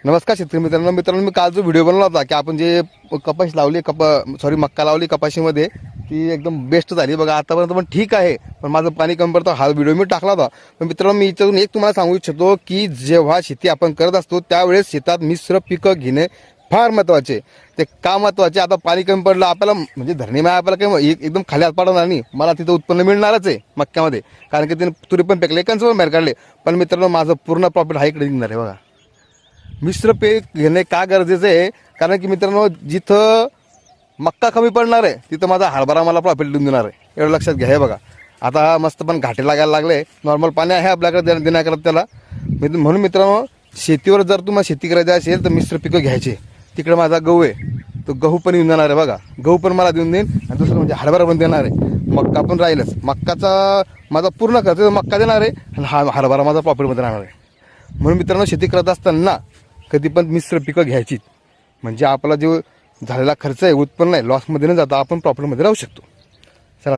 नमस्कार शेतकरी मित्रांनो, मी काल जो व्हिडिओ बनवला होता की आपण जे कपाशी लावली मक्का लावली कपाशीमध्ये ती एकदम बेस्ट झाली बघा. आतापर्यंत पण ठीक आहे, पण माझं पाणी कमी पडतं हा व्हिडिओ मी टाकला होता. पण मित्रांनो, मी इथून एक तुम्हाला सांगू इच्छितो की जेव्हा शेती आपण करत असतो त्यावेळेस शेतात मिश्र पिकं घेणे फार महत्त्वाचे. ते का महत्त्वाचे, आता पाणी कमी पडलं आपल्याला म्हणजे धरणीमाय आपल्याला काही एकदम खाली हात पाडणार नाही, मला तिथं उत्पन्न मिळणारच आहे मक्क्यामध्ये, कारण की तिने तुरी पण पेकले कंच पण बाहेर काढले. पण मित्रांनो, माझं पूर्ण प्रॉफिट हा इकडे निघणार आहे बघा. मिश्र पीक घेणे का गरजेचं आहे, कारण की मित्रांनो जिथं मक्का कमी पडणार आहे तिथं माझा हरभरा मला प्रॉफिट देऊन देणार आहे, एवढं लक्षात घ्या. हे बघा आता मस्त पण घाटे लागायला लागले, नॉर्मल पाणी आहे आपल्याकडे देण्याकरता त्याला. म्हणून मित्रांनो, शेतीवर जर तुम्हाला शेती करायची असेल तर मिश्र पिकं घ्यायचे. तिकडे माझा गहू आहे, तो गहू पण येऊन देणार आहे बघा, गहू पण मला देऊन देईन. आणि दुसरं म्हणजे हरभरा पण देणार आहे, मक्का पण राहीलच. मक्काचा माझा पूर्ण खर्च मक्का देणार आहे आणि हा हरभरा माझा प्रॉफिटमध्ये राहणार आहे. म्हणून मित्रांनो, शेती करत असताना कधी पण मिश्र पिकं घ्यायची, म्हणजे आपला जो झालेला खर्च आहे उत्पन्न आहे लॉसमध्ये न जाता आपण प्रॉफिटमध्ये राहू शकतो.